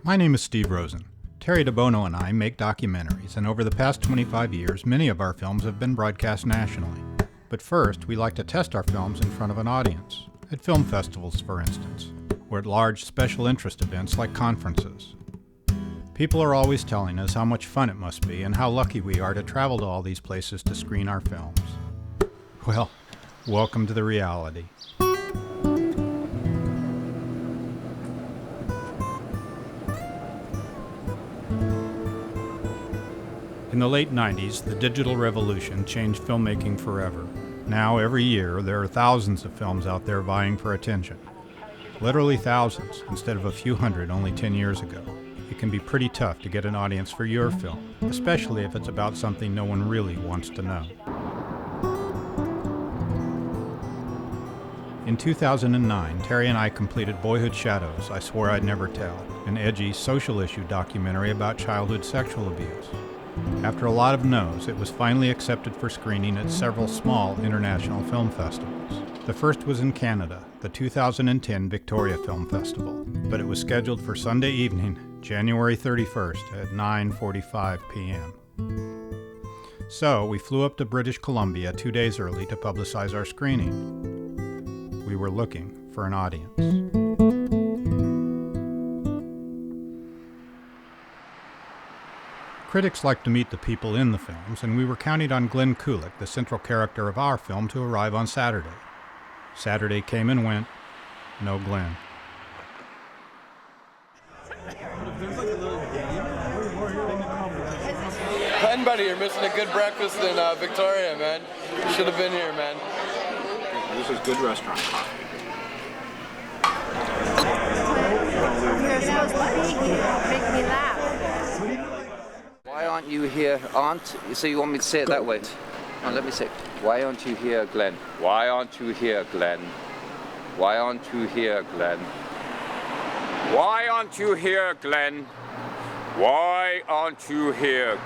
My name is Steve Rosen. Terry DeBono and I make documentaries, and over the past 25 years, many of our films have been broadcast nationally. But first, we like to test our films in front of an audience, at film festivals, for instance, or at large special interest events like conferences. People are always telling us how much fun it must be and how lucky we are to travel to all these places to screen our films. Well, welcome to the reality. In the late 90s, the digital revolution changed filmmaking forever. Now, every year, there are thousands of films out there vying for attention. Literally thousands, instead of a few hundred only 10 years ago. It can be pretty tough to get an audience for your film, especially if it's about something no one really wants to know. In 2009, Terry and I completed Boyhood Shadows, I Swore I'd Never Tell, an edgy social issue documentary about childhood sexual abuse. After a lot of no's, it was finally accepted for screening at several small international film festivals. The first was in Canada, the 2010 Victoria Film Festival, but it was scheduled for Sunday evening, January 31st at 9:45 p.m. So we flew up to British Columbia 2 days early to publicize our screening. We were looking for an audience. Critics like to meet the people in the films, and we were counting on Glenn Kulick, the central character of our film, to arrive on Saturday. Saturday came and went. No Glenn. Glenn, buddy, you're missing a good breakfast in Victoria, man. You should have been here, man. This is good restaurant coffee. You're supposed to be here. Make me laugh. Why aren't you here, Aunt? So you want me to say it that way? Oh, let me say, why aren't you here, Glenn? Why aren't you here, Glenn? Why aren't you here, Glenn? Why aren't you here, Glenn? Why aren't you here?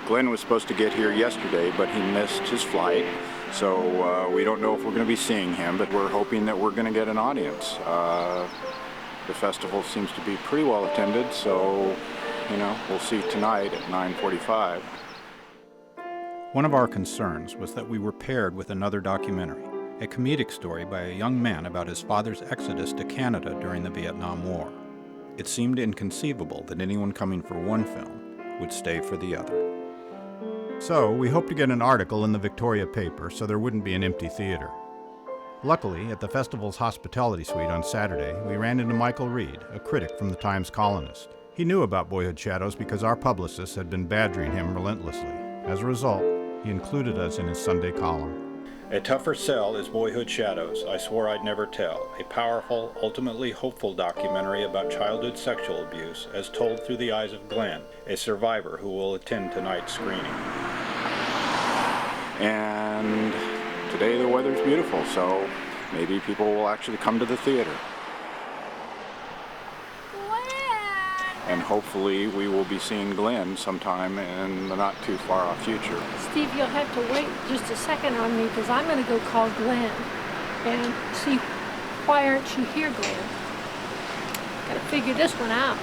Glenn was supposed to get here yesterday, but he missed his flight. So we don't know if we're going to be seeing him, but we're hoping that we're going to get an audience. The festival seems to be pretty well attended, so, we'll see tonight at 9:45. One of our concerns was that we were paired with another documentary, a comedic story by a young man about his father's exodus to Canada during the Vietnam War. It seemed inconceivable that anyone coming for one film would stay for the other. So, we hoped to get an article in the Victoria paper so there wouldn't be an empty theater. Luckily, at the festival's hospitality suite on Saturday, we ran into Michael Reed, a critic from the Times Colonist. He knew about Boyhood Shadows because our publicist had been badgering him relentlessly. As a result, he included us in his Sunday column. A tougher sell is Boyhood Shadows, I Swore I'd Never Tell, a powerful, ultimately hopeful documentary about childhood sexual abuse as told through the eyes of Glenn, a survivor who will attend tonight's screening. And today the weather's beautiful, so maybe people will actually come to the theater. And hopefully we will be seeing Glenn sometime in the not too far off future. Steve, you'll have to wait just a second on me because I'm going to go call Glenn and see why aren't you here, Glenn? Got to figure this one out.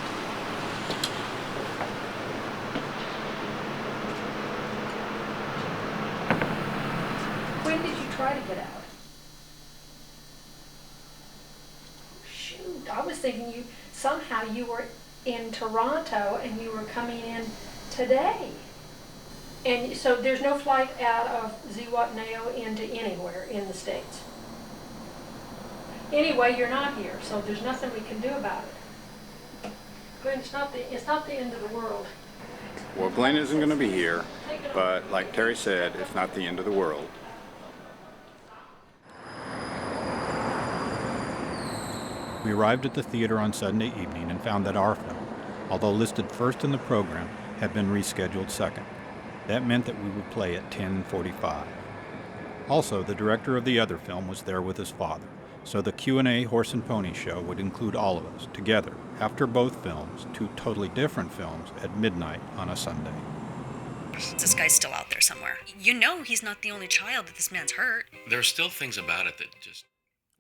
When did you try to get out? Shoot, I was thinking somehow you were in Toronto and you were coming in today. And so there's no flight out of Zihuatanejo into anywhere in the States. Anyway, you're not here, so there's nothing we can do about it. Glenn, it's not the end of the world. Well, Glenn isn't going to be here, but like Terry said, it's not the end of the world. We arrived at the theater on Sunday evening and found that our film, although listed first in the program, had been rescheduled second. That meant that we would play at 10:45. Also, the director of the other film was there with his father, so the Q&A Horse and Pony show would include all of us, together, after both films, two totally different films, at midnight on a Sunday. This guy's still out there. there somewhere. You know he's not the only child that this man's hurt. There are still things about it that just...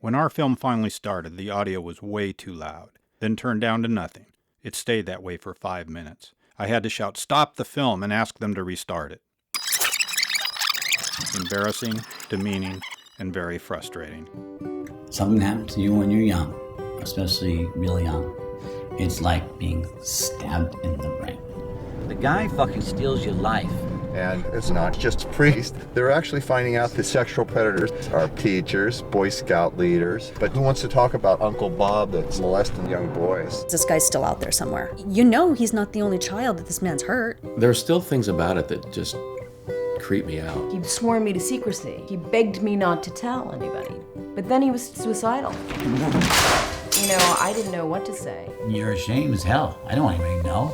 When our film finally started, the audio was way too loud, then turned down to nothing. It stayed that way for 5 minutes. I had to shout, "Stop the film," and ask them to restart it. Embarrassing, demeaning, and very frustrating. Something happens to you when you're young, especially really young. It's like being stabbed in the brain. The guy fucking steals your life. And it's not just priests. They're actually finding out the sexual predators are teachers, Boy Scout leaders. But who wants to talk about Uncle Bob that's molesting young boys? This guy's still out there somewhere. You know he's not the only child that this man's hurt. There are still things about it that just creep me out. He'd sworn me to secrecy. He begged me not to tell anybody. But then he was suicidal. You know, I didn't know what to say. You're ashamed as hell. I don't want anybody to know.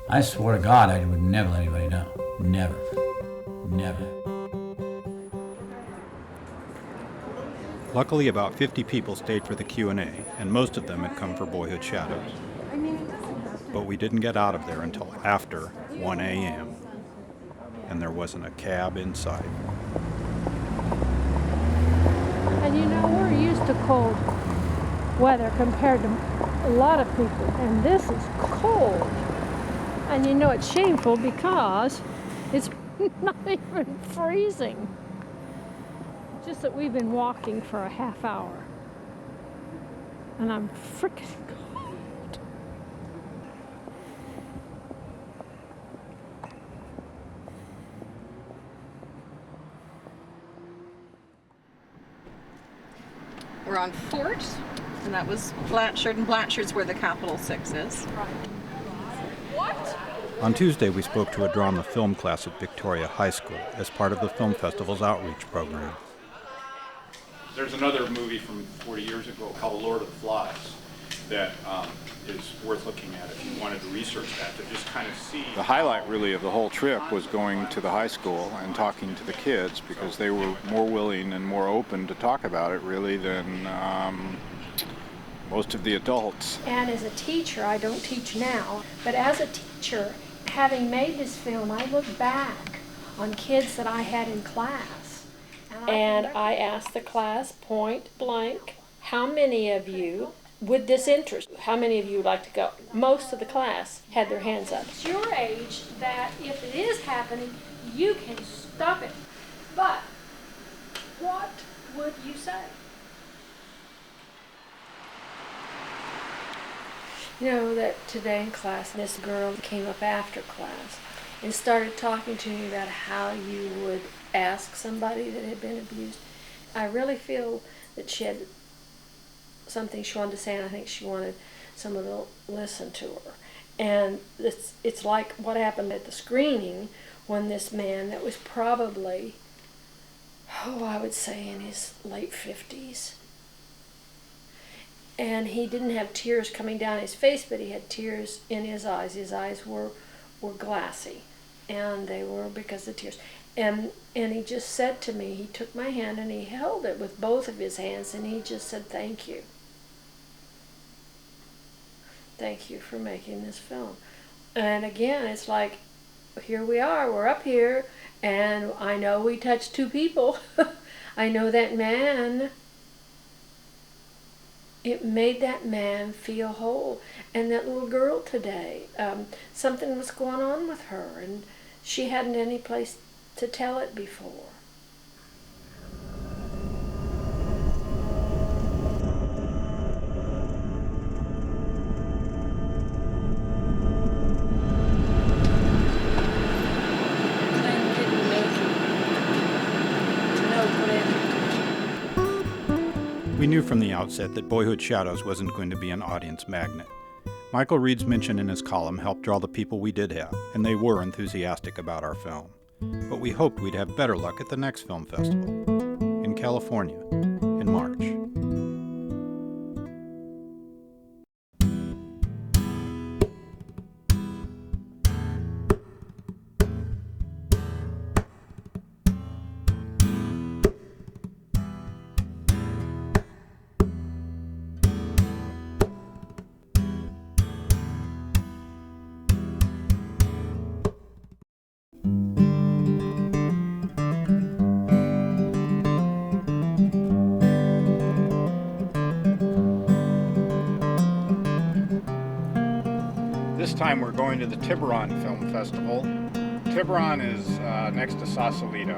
I swear to God I would never let anybody know. Never. Never. Luckily, about 50 people stayed for the Q&A, and most of them had come for Boyhood Shadows. But we didn't get out of there until after 1 a.m., and there wasn't a cab in sight. And you know, we're used to cold weather compared to a lot of people, and this is cold. And you know it's shameful because it's not even freezing. Just that we've been walking for a half hour. And I'm freaking cold. We're on Fort, and that was Blanchard, and Blanchard's where the Capital 6 is. What? On Tuesday, we spoke to a drama film class at Victoria High School as part of the film festival's outreach program. There's another movie from 40 years ago called Lord of the Flies that is worth looking at if you wanted to research that, to just kind of see. The highlight really of the whole trip was going to the high school and talking to the kids, because they were more willing and more open to talk about it really than most of the adults. And as a teacher, I don't teach now, but as a teacher, having made this film, I look back on kids that I had in class. And I asked the class point blank, how many of you would this interest? How many of you would like to go? Most of the class had their hands up. It's your age that if it is happening, you can stop it. But what would you say? You know that today in class, this girl came up after class and started talking to me about how you would ask somebody that had been abused. I really feel that she had something she wanted to say, and I think she wanted someone to listen to her. And it's like what happened at the screening when this man that was probably, I would say in his late 50s, and he didn't have tears coming down his face, but he had tears in his eyes. His eyes were glassy, and they were because of tears. And he just said to me, he took my hand and he held it with both of his hands, and he just said, "Thank you. Thank you for making this film." And again, it's like, here we are, we're up here, and I know we touched 2 people. I know that man, it made that man feel whole. And that little girl today, something was going on with her, and she hadn't any place to tell it before. We knew from the outset that Boyhood Shadows wasn't going to be an audience magnet. Michael Reed's mention in his column helped draw the people we did have, and they were enthusiastic about our film. But we hoped we'd have better luck at the next film festival, in California, in March. This time we're going to the Tiburon Film Festival. Tiburon is next to Sausalito,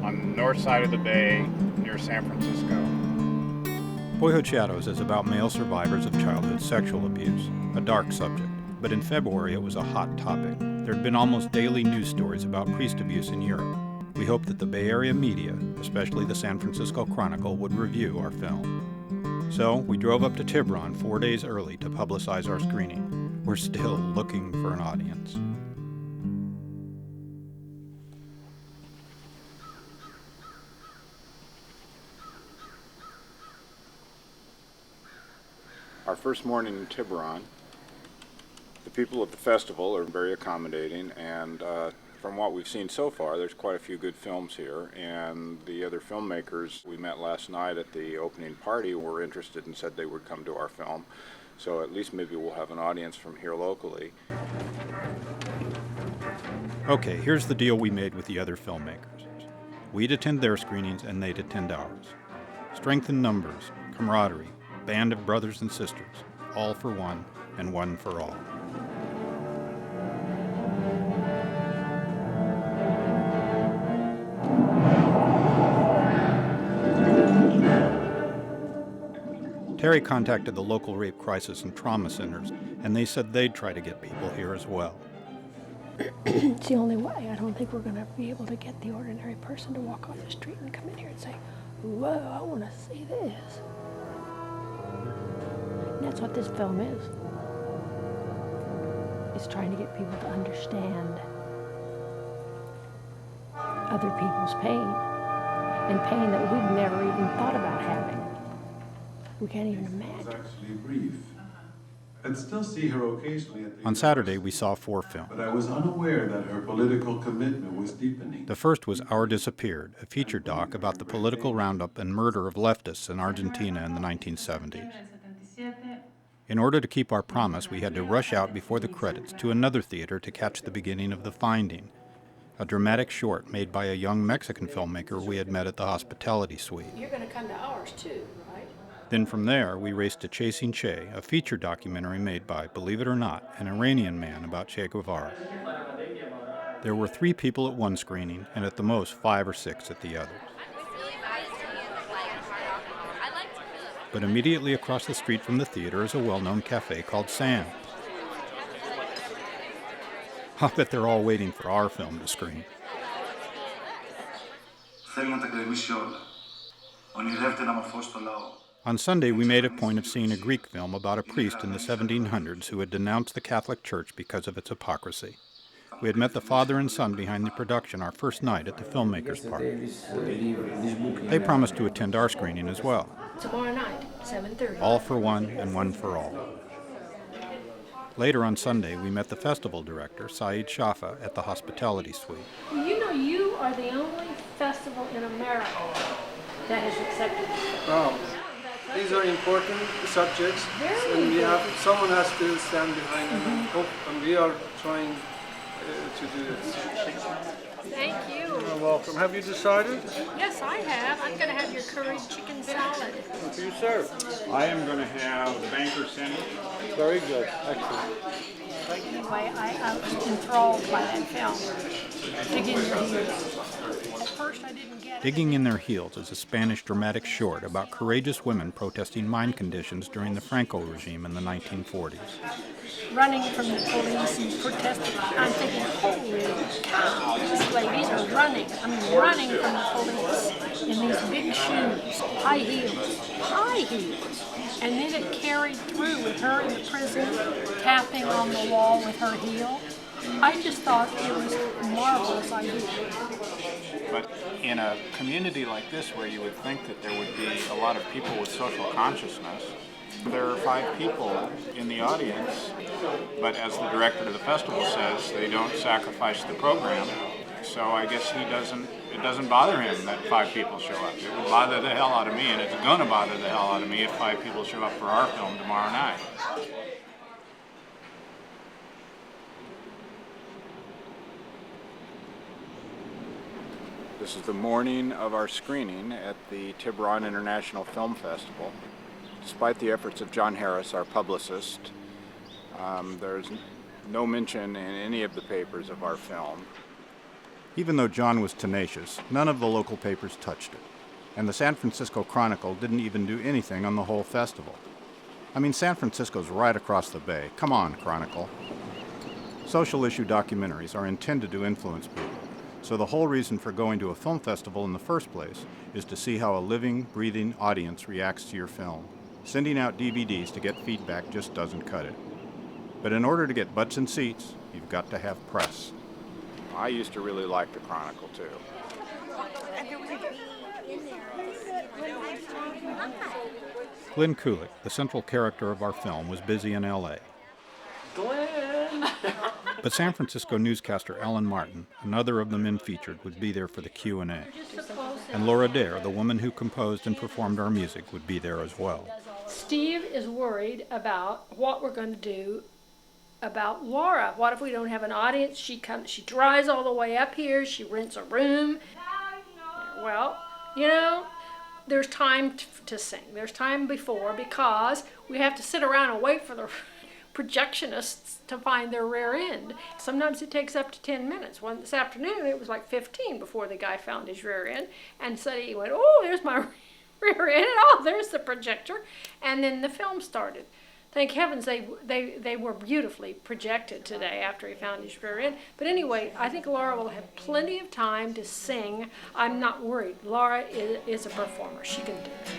on the north side of the bay near San Francisco. Boyhood Shadows is about male survivors of childhood sexual abuse, a dark subject, but in February it was a hot topic. There had been almost daily news stories about priest abuse in Europe. We hoped that the Bay Area media, especially the San Francisco Chronicle, would review our film. So we drove up to Tiburon 4 days early to publicize our screening. We're still looking for an audience. Our first morning in Tiburon. The people at the festival are very accommodating, and from what we've seen so far, there's quite a few good films here, and the other filmmakers we met last night at the opening party were interested and said they would come to our film, so at least maybe we'll have an audience from here locally. Okay, here's the deal we made with the other filmmakers. We'd attend their screenings and they'd attend ours. Strength in numbers, camaraderie, band of brothers and sisters, all for one and one for all. Terry contacted the local rape crisis and trauma centers, and they said they'd try to get people here as well. It's the only way. I don't think we're going to be able to get the ordinary person to walk off the street and come in here and say, whoa, I want to see this. And that's what this film is. It's trying to get people to understand other people's pain, and pain that we've never even thought about having. We can't even imagine. It was actually brief. I'd still see her occasionally at the On Saturday, we saw 4 films. but I was unaware that her political commitment was deepening. The first was Our Disappeared, a feature doc about the political roundup and murder of leftists in Argentina in the 1970s. In order to keep our promise, we had to rush out before the credits to another theater to catch the beginning of The Finding, a dramatic short made by a young Mexican filmmaker we had met at the hospitality suite. You're going to come to ours too, right? Then from there, we raced to Chasing Che, a feature documentary made by, believe it or not, an Iranian man about Che Guevara. There were 3 people at one screening, and at the most 5 or 6 at the others. But immediately across the street from the theater is a well-known cafe called Sam. I'll bet they're all waiting for our film to screen. On Sunday, we made a point of seeing a Greek film about a priest in the 1700s who had denounced the Catholic Church because of its hypocrisy. We had met the father and son behind the production our first night at the filmmakers' party. They promised to attend our screening as well. Tomorrow night, 7:30. All for one and one for all. Later on Sunday, we met the festival director, Saeed Shafa, at the hospitality suite. Well, you know, you are the only festival in America that has accepted this. Wow. These are important subjects, and someone has to stand behind them, and we are trying to do this. Thank you. You're welcome. Have you decided? Yes, I have. I'm going to have your curried chicken salad. What do you serve? I am going to have the banker sandwich. Very good. Excellent. Anyway, I was enthralled by that film. Digging Your Heels. At first I didn't get it. Digging in Their Heels is a Spanish dramatic short about courageous women protesting mine conditions during the Franco regime in the 1940s. Running from the police and protesting. I'm thinking, holy cow, these ladies are running. I mean, running from the police in these big shoes, high heels. And then it carried through with her in the prison, tapping on the wall with her heel. I just thought it was a marvelous idea. But in a community like this where you would think that there would be a lot of people with social consciousness, there are 5 people in the audience, but as the director of the festival says, they don't sacrifice the program. So I guess it doesn't bother him that 5 people show up. It would bother the hell out of me, and it's going to bother the hell out of me if 5 people show up for our film tomorrow night. This is the morning of our screening at the Tiburon International Film Festival. Despite the efforts of John Harris, our publicist, There's no mention in any of the papers of our film. Even though John was tenacious, none of the local papers touched it. And the San Francisco Chronicle didn't even do anything on the whole festival. I mean, San Francisco's right across the bay. Come on, Chronicle. Social issue documentaries are intended to influence people, so the whole reason for going to a film festival in the first place is to see how a living, breathing audience reacts to your film. Sending out DVDs to get feedback just doesn't cut it. But in order to get butts in seats, you've got to have press. I used to really like the Chronicle, too. Glenn Kulik, the central character of our film, was busy in L.A. Glenn! But San Francisco newscaster Ellen Martin, another of the men featured, would be there for the Q&A. And Laura Dare, the woman who composed and performed our music, would be there as well. Steve is worried about what we're going to do about Laura. What if we don't have an audience? She drives all the way up here. She rents a room. Well, you know, there's time to sing. There's time before, because we have to sit around and wait for the projectionists to find their rear end. Sometimes it takes up to 10 minutes. This afternoon it was like 15 before the guy found his rear end, and so he went, oh, there's my rear end, and oh, there's the projector, and then the film started. Thank heavens they were beautifully projected today after he found his rear end. But anyway, I think Laura will have plenty of time to sing. I'm not worried. Laura is a performer. She can do it.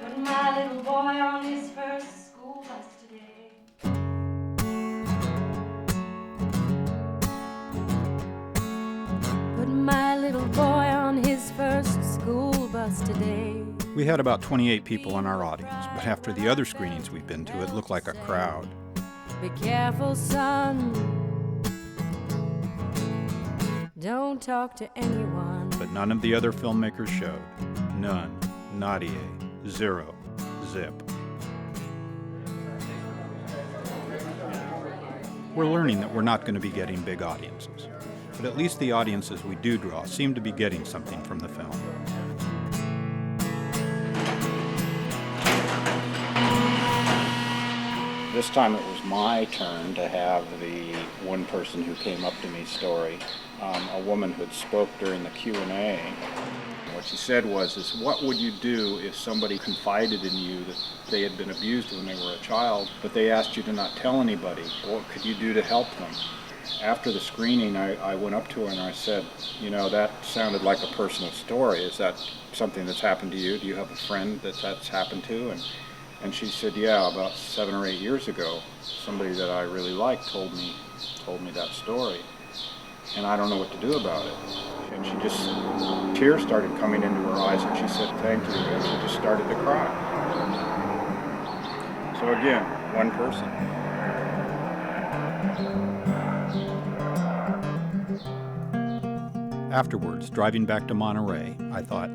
Put my little boy on his first school bus today. Put my little boy on his first school bus today. We had about 28 people in our audience, but after the other screenings we've been to, it looked like a crowd. Be careful, son. Don't talk to anyone. But none of the other filmmakers showed. None. Nadia. Zero. Zip. We're learning that we're not going to be getting big audiences, but at least the audiences we do draw seem to be getting something from the film. This time it was my turn to have the one person who came up to me story, a woman who had spoke during the Q&A. What she said was, what would you do if somebody confided in you that they had been abused when they were a child, but they asked you to not tell anybody? What could you do to help them? After the screening, I went up to her and I said, you know, that sounded like a personal story. Is that something that's happened to you? Do you have a friend that's happened to? And she said, yeah, about 7 or 8 years ago, somebody that I really liked told me that story, and I don't know what to do about it. And she just, tears started coming into her eyes, and she said, thank you, and she just started to cry. So again, one person. Afterwards, driving back to Monterey, I thought,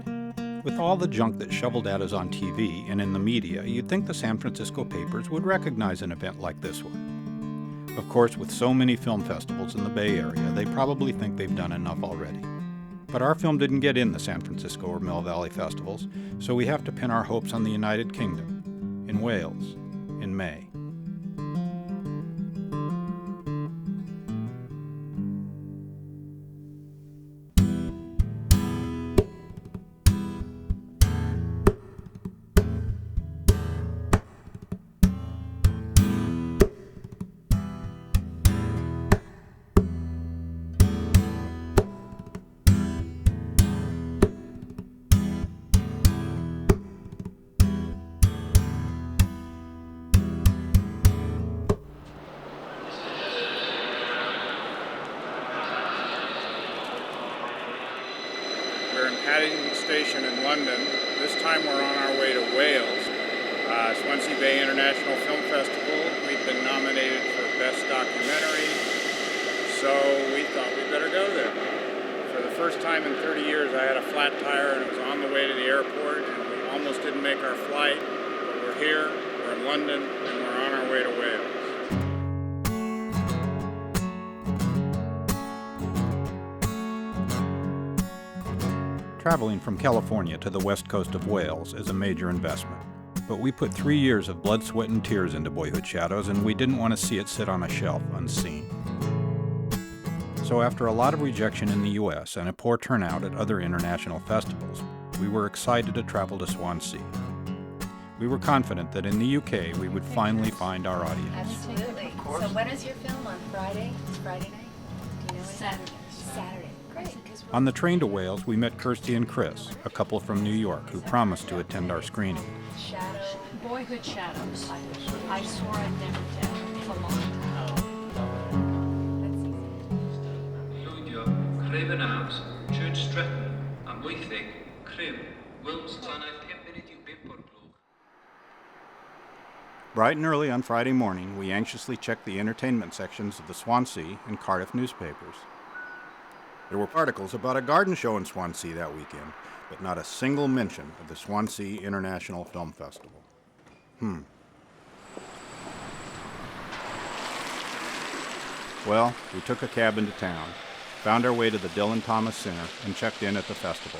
with all the junk that's shoveled at us on TV and in the media, you'd think the San Francisco papers would recognize an event like this one. Of course, with so many film festivals in the Bay Area, they probably think they've done enough already. But our film didn't get in the San Francisco or Mill Valley festivals, so we have to pin our hopes on the United Kingdom, in Wales, in May. Station in London. This time we're on our way to Wales. Swansea Bay International Film Festival. We've been nominated for Best Documentary, so we thought we'd better go there. For the first time in 30 years I had a flat tire and it was on the way to the airport and we almost didn't make our flight, but we're here, we're in London, and we're on our way to Wales. Traveling from California to the west coast of Wales is a major investment, But we put 3 years of blood, sweat, and tears into Boyhood Shadows, and we didn't want to see it sit on a shelf unseen. So after a lot of rejection in the U.S. and a poor turnout at other international festivals, we were excited to travel to Swansea. We were confident that in the UK we would finally find our audience. Absolutely. So when is your film? On Friday? It's Friday night? Do you know when? Saturday. Great. On the train to Wales, we met Kirsty and Chris, a couple from New York who promised to attend our screening. Boyhood Shadows. I swore I'd never tell for long. Bright and early on Friday morning, we anxiously checked the entertainment sections of the Swansea and Cardiff newspapers. There were articles about a garden show in Swansea that weekend, but not a single mention of the Swansea International Film Festival. Well, we took a cab into town, found our way to the Dylan Thomas Center, and checked in at the festival.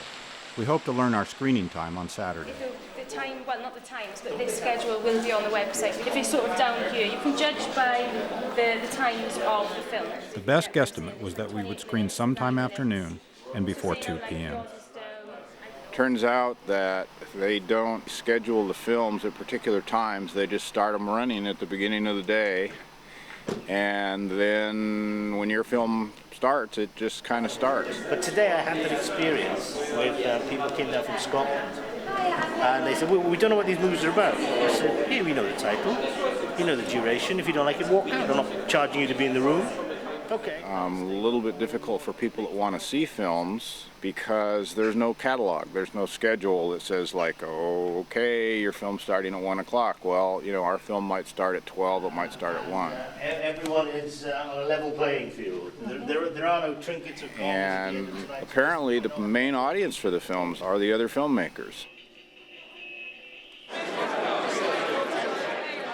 We hope to learn our screening time on Saturday. The time, well, not the times, but this schedule will be on the website. If it's sort of down here, you can judge by the times of the film. The best guesstimate was that we would screen sometime afternoon and before 2 p.m. Turns out that they don't schedule the films at particular times. They just start them running at the beginning of the day. And then when your film starts, it just kind of starts. But today I had that experience with people who came down from Scotland. And they said, well, we don't know what these movies are about. I said, here, we know the title, you know the duration. If you don't like it, walk out. I'm not charging you to be in the room. Okay. A little bit difficult for people that want to see films because there's no catalog. There's no schedule that says like, oh, okay, your film's starting at 1 o'clock. Well, you know, our film might start at 12, it might start at 1. Everyone is on a level playing field. There are no trinkets or calls. And apparently the main audience for the films are the other filmmakers.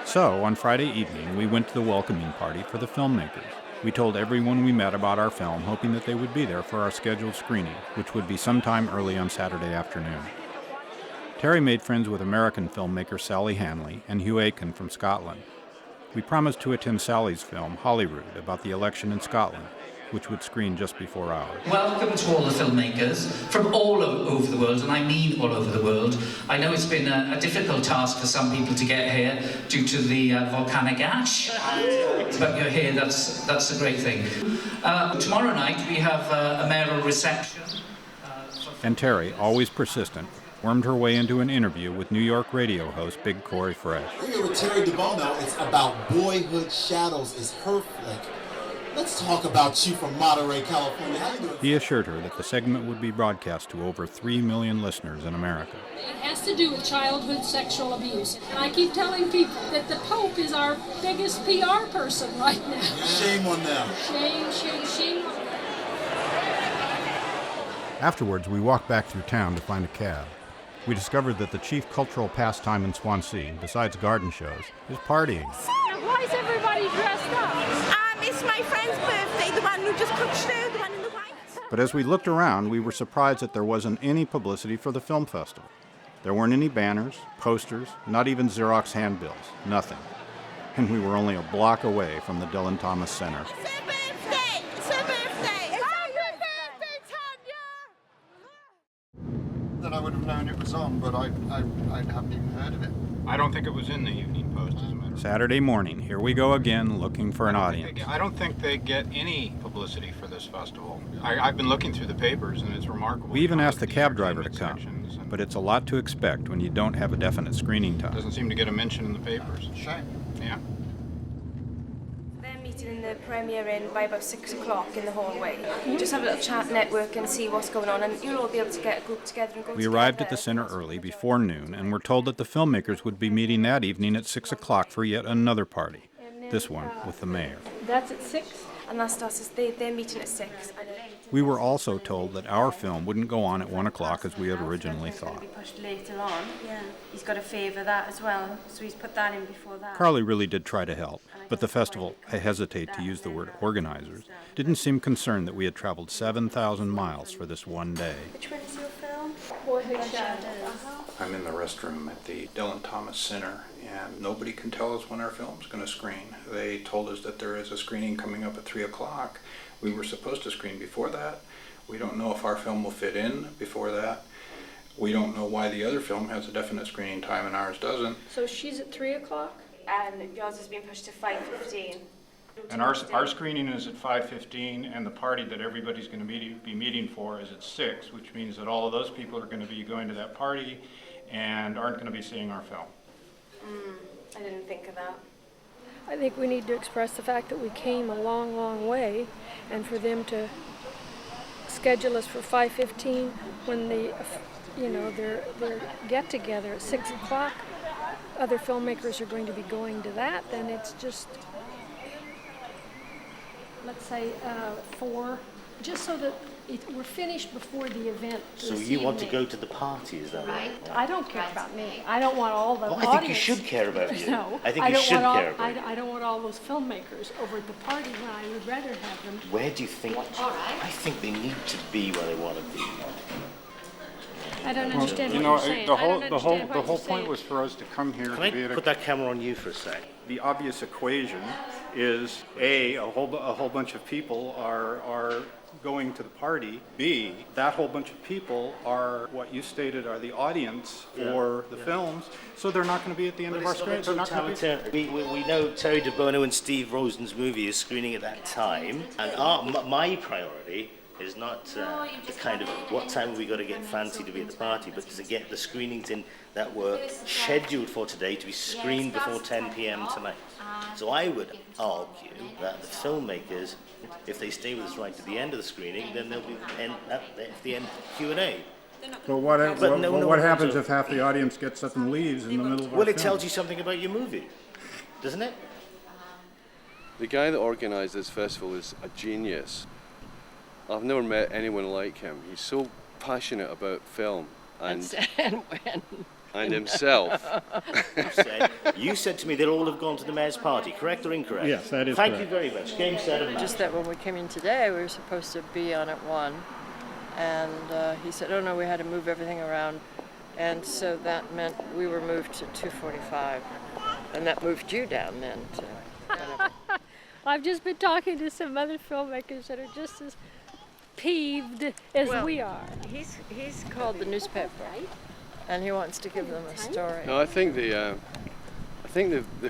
So, on Friday evening, we went to the welcoming party for the filmmakers. We told everyone we met about our film, hoping that they would be there for our scheduled screening, which would be sometime early on Saturday afternoon. Terry made friends with American filmmaker Sally Hanley and Hugh Aiken from Scotland. We promised to attend Sally's film, Holyrood, about the election in Scotland, which would screen just before ours. Welcome to all the filmmakers from all over the world, and I mean all over the world. I know it's been a difficult task for some people to get here due to the volcanic ash, but you're here, that's a great thing. Tomorrow night we have a mayoral reception. And Terry, always persistent, wormed her way into an interview with New York radio host Big Corey Fresh. We're here with Terry DeBono. It's about Boyhood Shadows. Is her flick. Let's talk about you from Monterey, California. How you doing? He assured her that the segment would be broadcast to over 3 million listeners in America. It has to do with childhood sexual abuse. And I keep telling people that the Pope is our biggest PR person right now. Shame on them. Shame, shame, shame on them. Afterwards, we walked back through town to find a cab. We discovered that the chief cultural pastime in Swansea, besides garden shows, is partying. Why is everybody dressed up? It's my friend's birthday, the one who just cooked stew, the one in the white. But as we looked around, we were surprised that there wasn't any publicity for the film festival. There weren't any banners, posters, not even Xerox handbills, nothing. And we were only a block away from the Dylan Thomas Center. It's her birthday! It's her birthday! It's her birthday, Tanya! Then I would have known it was on, but I haven't even heard of it. I don't think it was in the Evening Post, as a matter of fact. Saturday morning, here we go again, looking for an audience. I don't think they get any publicity for this festival. I've been looking through the papers, and it's remarkable. We even asked the cab driver to come, but it's a lot to expect when you don't have a definite screening time. Doesn't seem to get a mention in the papers. Shame. Yeah. They're meeting the premiere in by about 6 o'clock in the hallway. You just have a little chat, network, and see what's going on, and you'll all be able to get a group together and go We arrived at the center early, before noon, and were told that the filmmakers would be meeting that evening at 6 o'clock for yet another party. This one with the mayor. That's at 6, and that starts as they're meeting at 6. We were also told that our film wouldn't go on at 1 o'clock as we had originally thought. Be pushed later on. Yeah. He's got to favour that as well, so he's put that in before that. Carly really did try to help, but the festival, I hesitate to use the word organizers, didn't seem concerned that we had traveled 7,000 miles for this one day. Which one is your film? Boyhood Shadows. I'm in the restroom at the Dylan Thomas Center, and nobody can tell us when our film's going to screen. They told us that there is a screening coming up at 3 o'clock. We were supposed to screen before that. We don't know if our film will fit in before that. We don't know why the other film has a definite screening time and ours doesn't. So she's at 3 o'clock? And yours has been pushed to 5:15. And our screening is at 5:15, and the party that everybody's going to be meeting for is at 6, which means that all of those people are going to be going to that party and aren't going to be seeing our film. I didn't think of that. I think we need to express the fact that we came a long, long way, and for them to schedule us for 5:15 when their get together at 6 o'clock. Other filmmakers are going to be going to that. Then it's just, let's say 4, just so that we're finished before the event. So you want to go to the party, is that right? I don't care about me. I don't want all the audience. I think you should care about you. No, I think you should care about you. I don't want all those filmmakers over at the party when I would rather have them. Where do you think? I think they need to be where they want to be. I don't understand what you're saying. The whole point was for us to come here Can to be I at put that camera on you for a sec? The obvious equation is A, a whole bunch of people are going to the party. B, that whole bunch of people are what you stated are the audience for the films, so they're not going to be at the end of our screen. We know Terry DeBono and Steve Rosen's movie is screening at that time, and my priority is not the kind of what time have we got to get fancy to be at the party, but to get the screenings in that were scheduled for today to be screened before 10 p.m. tonight. So I would argue that the filmmakers, if they stay with us right to the end of the screening, then they'll be at the end Q&A. But what happens if half the audience gets up and leaves in the middle of our Well, it film? tells you something about your movie, doesn't it? The guy that organised this festival is a genius. I've never met anyone like him. He's so passionate about film and himself. You said to me they'll all have gone to the mayor's party, correct or incorrect? Yes, that is Thank correct. you very much. Game, set, and match. Just that when we came in today, we were supposed to be on at 1, and he said, oh no, we had to move everything around, and so that meant we were moved to 2:45, and that moved you down then to whatever. I've just been talking to some other filmmakers that are just as peeved as we are. He's called the newspaper, and he wants to give them a story. No, I think the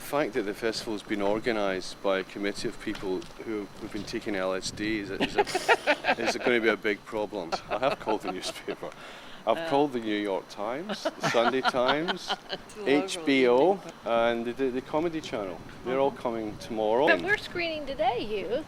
fact that the festival's been organised by a committee of people who've been taking LSD is going to be a big problem. I have called the newspaper. I've called the New York Times, the Sunday Times, HBO, and the Comedy Channel. They're all coming tomorrow. But we're screening today, Hugh.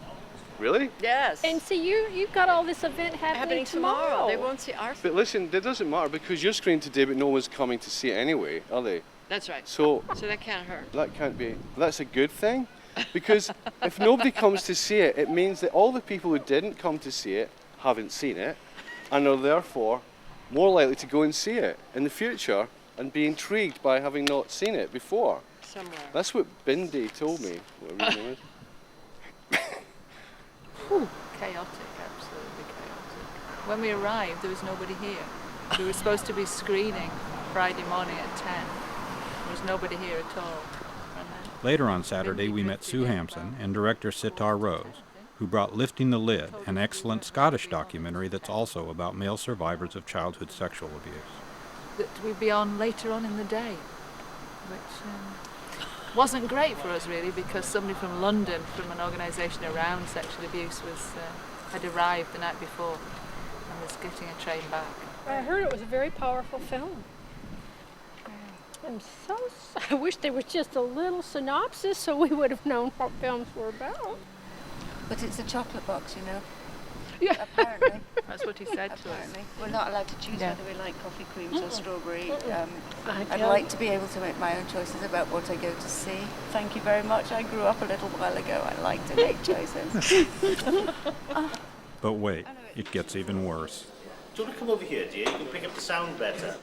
Really? Yes. And see, you've got all this event happening tomorrow. They won't see our. But listen, that doesn't matter because you're screening today, but no one's coming to see it anyway, are they? That's right. So that can't hurt. That can't be. That's a good thing, because if nobody comes to see it, it means that all the people who didn't come to see it haven't seen it, and are therefore more likely to go and see it in the future and be intrigued by having not seen it before. Somewhere. That's what Bindi told me. Whatever his name is. Chaotic, absolutely chaotic. When we arrived, there was nobody here. We were supposed to be screening Friday morning at 10. There was nobody here at all. Later on Saturday, we met Sue Hampson and director Sitar Rose, who brought Lifting the Lid, an excellent Scottish documentary that's also about male survivors of childhood sexual abuse. That we'd be on later on in the day, which wasn't great for us really, because somebody from London, from an organisation around sexual abuse, had arrived the night before and was getting a train back. I heard it was a very powerful film. I wish there was just a little synopsis so we would have known what films were about. But it's a chocolate box, you know. Yeah. Apparently. That's what he said to us. We're not allowed to choose whether we like coffee creams or strawberry. I'd don't. like to be able to make my own choices about what I go to see. Thank you very much. I grew up a little while ago. I like to make choices. But wait, it gets even worse. Do you want to come over here, dear? You can pick up the sound better.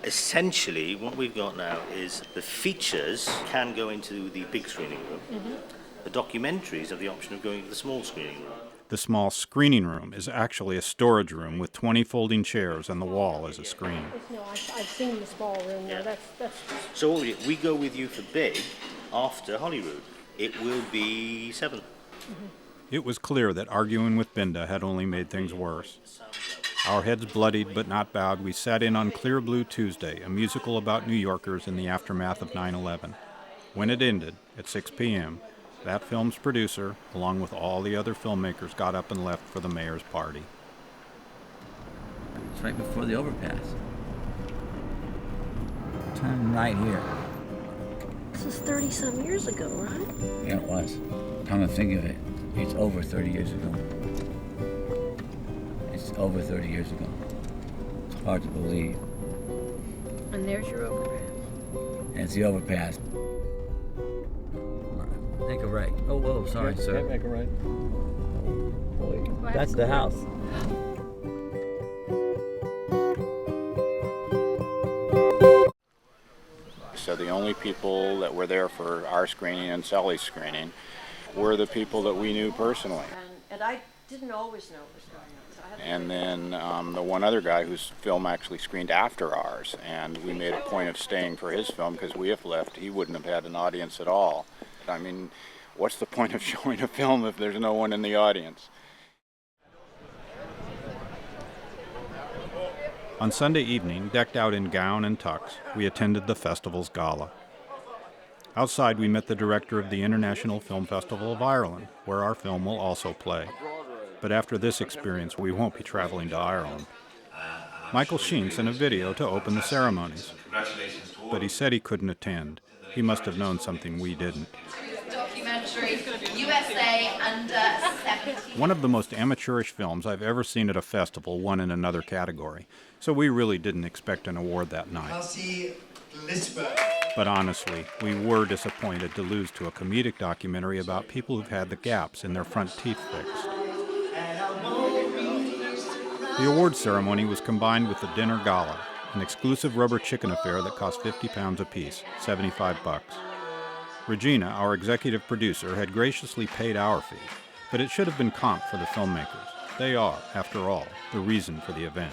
Essentially, what we've got now is the features can go into the big screening room. The documentaries have the option of going to the small screening room. The small screening room is actually a storage room with 20 folding chairs and the wall as a screen. No, I've seen the small room there. That's. So we go with you for big after Holyrood. It will be 7. It was clear that arguing with Binda had only made things worse. Our heads bloodied but not bowed, we sat in on Clear Blue Tuesday, a musical about New Yorkers in the aftermath of 9/11. When it ended, at 6 p.m., that film's producer, along with all the other filmmakers, got up and left for the mayor's party. It's right before the overpass. Turn right here. This is 30-some years ago, right? Yeah, it was. Come to think of it, it's over 30 years ago. It's over 30 years ago. It's hard to believe. And there's your overpass. And it's the overpass. Make a right. Oh, whoa, sorry, sir. Can't make a right. Boy, that's the house. So the only people that were there for our screening and Sally's screening were the people that we knew personally. And I didn't always know what was going on. So I had And then the one other guy whose film actually screened after ours, and we made a point of staying for his film because we have left, he wouldn't have had an audience at all. I mean, what's the point of showing a film if there's no one in the audience? On Sunday evening, decked out in gown and tux, we attended the festival's gala. Outside, we met the director of the International Film Festival of Ireland, where our film will also play. But after this experience, we won't be traveling to Ireland. Michael Sheen sent a video to open the ceremonies, but he said he couldn't attend. He must have known something we didn't. Documentary, USA Under 17. One of the most amateurish films I've ever seen at a festival won in another category, so we really didn't expect an award that night. But honestly, we were disappointed to lose to a comedic documentary about people who've had the gaps in their front teeth fixed. The award ceremony was combined with the dinner gala, an exclusive rubber chicken affair that cost 50 pounds apiece, $75. Regina, our executive producer, had graciously paid our fee, but it should have been comped for the filmmakers. They are, after all, the reason for the event.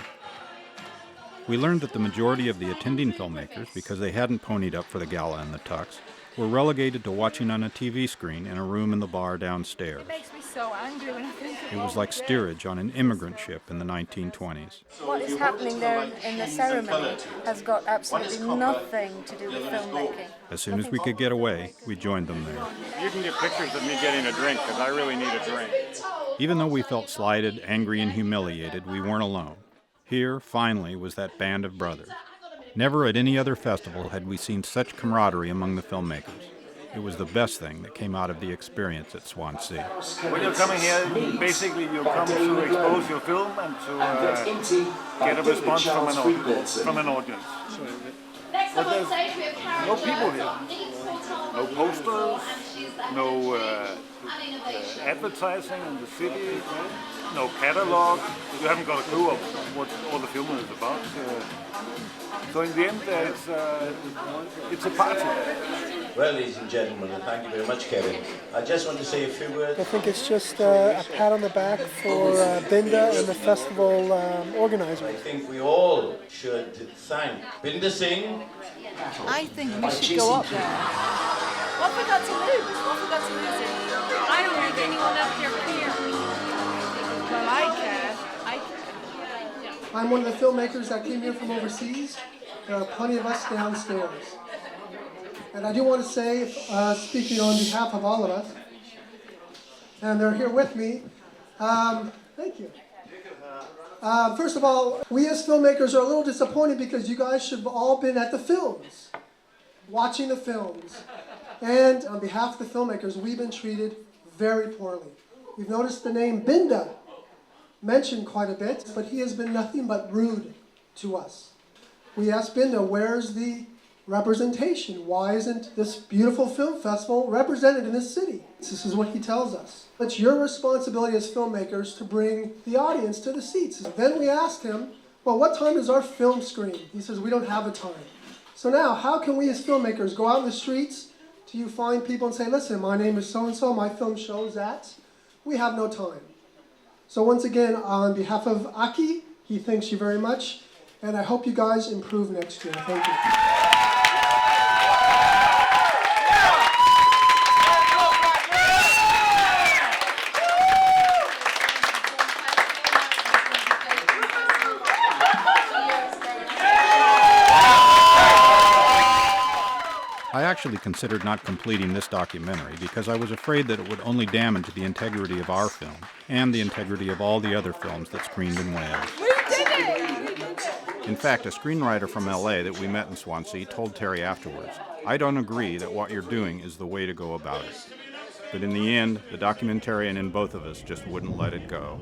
We learned that the majority of the attending filmmakers, because they hadn't ponied up for the gala and the tux, were relegated to watching on a TV screen in a room in the bar downstairs. It makes me so angry when I think of It was like steerage on an immigrant ship in the 1920s. What is happening there in the ceremony has got absolutely nothing to do with filmmaking. As soon as we could get away, we joined them there. You can get pictures of me getting a drink because I really need a drink. Even though we felt slighted, angry, and humiliated, we weren't alone. Here, finally, was that band of brothers. Never at any other festival had we seen such camaraderie among the filmmakers. It was the best thing that came out of the experience at Swansea. When you're coming here, basically you come to expose your film and to get a response from an audience. But there's no people here. No posters, no advertising in the city, no catalog. You haven't got a clue of what all the film is about. So in the end, it's a party. Well, ladies and gentlemen, and thank you very much, Kevin. I just want to say a few words. I think it's just a pat on the back for Binda and the festival organizer. I think we all should thank Binda Singh. I think we should go up there. What we got to lose? What we got to lose it? I don't think anyone up there cares. Well, I care. I'm one of the filmmakers that came here from overseas. There are plenty of us downstairs. And I do want to say, speaking on behalf of all of us, and they're here with me, thank you. First of all, we as filmmakers are a little disappointed because you guys should have all been at the films, watching the films. And on behalf of the filmmakers, we've been treated very poorly. We've noticed the name Binda mentioned quite a bit, but he has been nothing but rude to us. We asked Binda, where's the representation? Why isn't this beautiful film festival represented in this city? This is what he tells us. It's your responsibility as filmmakers to bring the audience to the seats. Then we asked him, well, what time is our film screen? He says, we don't have a time. So now, how can we as filmmakers go out in the streets to find people and say, listen, my name is so-and-so, my film shows that? We have no time. So once again, on behalf of Aki, he thanks you very much, and I hope you guys improve next year. Thank you. I actually considered not completing this documentary because I was afraid that it would only damage the integrity of our film and the integrity of all the other films that screened in Wales. We did it! In fact, a screenwriter from LA that we met in Swansea told Terry afterwards, "I don't agree that what you're doing is the way to go about it." But in the end, the documentarian in both of us just wouldn't let it go.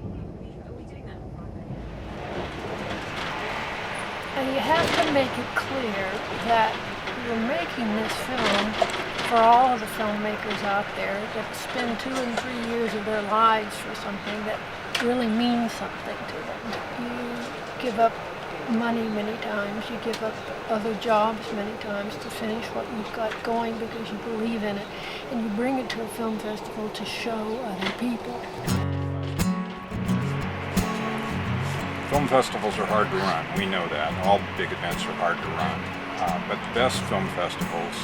And you have to make it clear that you're making this film for all of the filmmakers out there that spend 2 and 3 years of their lives for something that really means something to them. You give up money many times, you give up other jobs many times to finish what you've got going because you believe in it, and you bring it to a film festival to show other people. Film festivals are hard to run. We know that. All big events are hard to run. But the best film festivals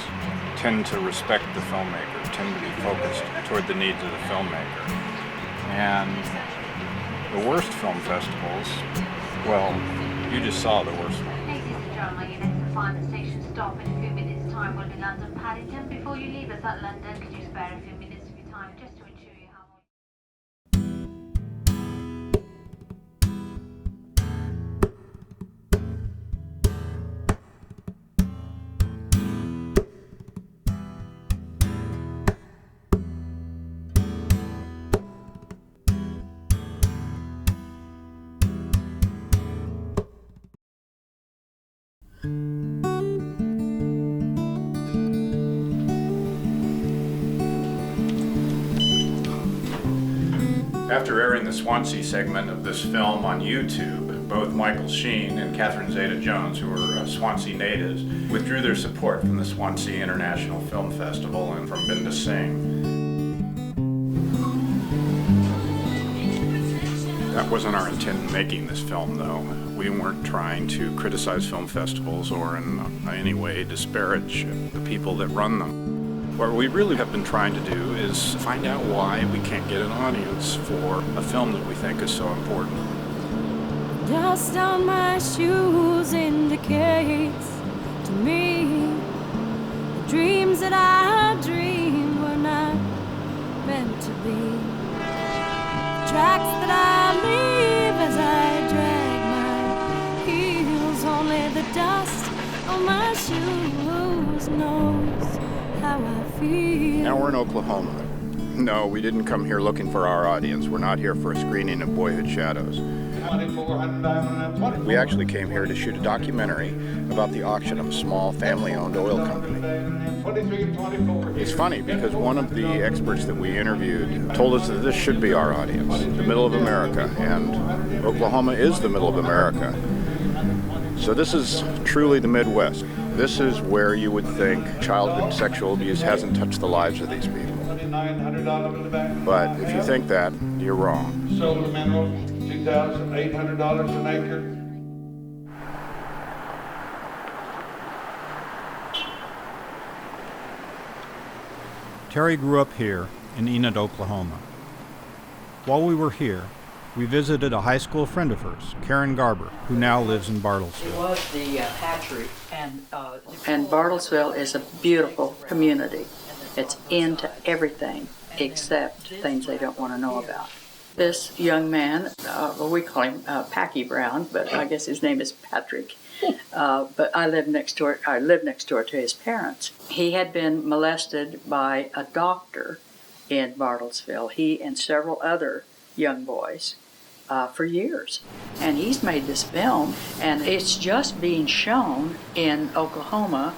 tend to respect the filmmaker, tend to be focused toward the needs of the filmmaker. And the worst film festivals, well, you just saw the worst one. Ladies and gentlemen, your next and final station stop in a few minutes' time will be London Paddington. Before you leave us at London, could you spare a few minutes of your time just to ensure you have all... After airing the Swansea segment of this film on YouTube, both Michael Sheen and Catherine Zeta-Jones, who are Swansea natives, withdrew their support from the Swansea International Film Festival and from Binda Singh. That wasn't our intent in making this film, though. We weren't trying to criticize film festivals or in any way disparage the people that run them. What we really have been trying to do is find out why we can't get an audience for a film that we think is so important. Dust on my shoes indicates to me the dreams that I dreamed were not meant to be. The tracks that I leave as I drag my heels, only the dust on my shoes knows how I feel. Now we're in Oklahoma. No, we didn't come here looking for our audience. We're not here for a screening of Boyhood Shadows. We actually came here to shoot a documentary about the auction of a small family-owned oil company. It's funny because one of the experts that we interviewed told us that this should be our audience, the middle of America, and Oklahoma is the middle of America. So this is truly the Midwest. This is where you would think childhood sexual abuse hasn't touched the lives of these people. But if you think that, you're wrong. Silver mineral, $2,800 an acre. Terry grew up here in Enid, Oklahoma. While we were here, we visited a high school friend of hers, Karen Garber, who now lives in Bartlesville. It was the hatchery, and Bartlesville is a beautiful community. It's into everything except things they don't want to know about. This young man, we call him Packy Brown, but I guess his name is Patrick. But I lived next door to his parents. He had been molested by a doctor in Bartlesville. He and several other young boys. For years. And he's made this film, and it's just being shown in Oklahoma.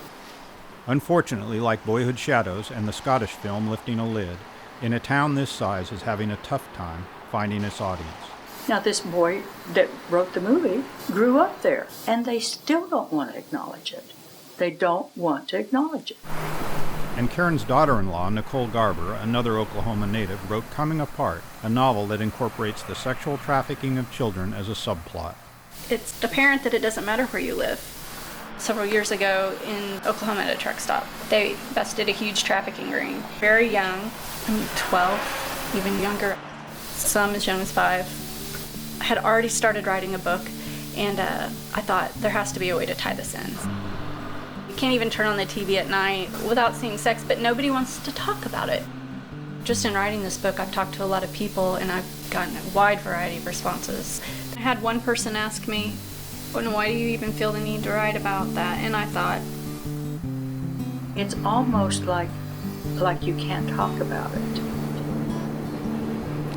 Unfortunately, like Boyhood Shadows and the Scottish film Lifting a Lid, in a town this size is having a tough time finding its audience. Now this boy that wrote the movie grew up there, and they still don't want to acknowledge it. They don't want to acknowledge it. And Karen's daughter-in-law, Nicole Garber, another Oklahoma native, wrote Coming Apart, a novel that incorporates the sexual trafficking of children as a subplot. It's apparent that it doesn't matter where you live. Several years ago in Oklahoma at a truck stop, they busted a huge trafficking ring. Very young, 12, even younger, some as young as 5. I had already started writing a book, and I thought there has to be a way to tie this in. You can't even turn on the TV at night without seeing sex, but nobody wants to talk about it. Just in writing this book, I've talked to a lot of people, and I've gotten a wide variety of responses. I had one person ask me, why do you even feel the need to write about that? And I thought, it's almost like you can't talk about it.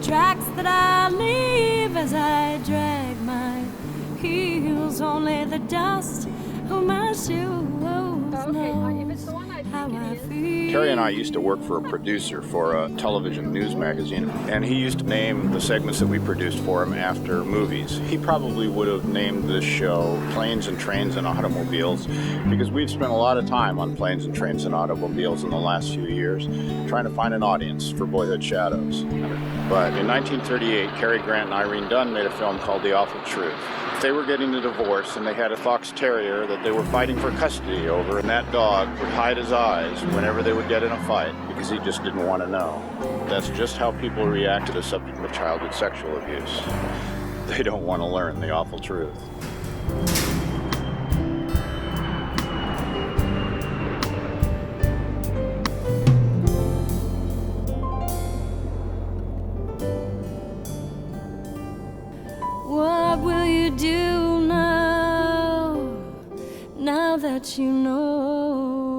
Tracks that I leave as I drag my heels, only the dust of my shoes knows how I feel. Terry and I used to work for a producer for a television news magazine, and he used to name the segments that we produced for him after movies. He probably would have named this show Planes and Trains and Automobiles, because we've spent a lot of time on planes and trains and automobiles in the last few years trying to find an audience for Boyhood Shadows. But in 1938, Cary Grant and Irene Dunn made a film called The Awful Truth. They were getting a divorce, and they had a fox terrier that they were fighting for custody over, and that dog would hide his eyes whenever they would get in a fight because he just didn't want to know. That's just how people react to the subject of childhood sexual abuse. They don't want to learn the awful truth. What will you do now that you know?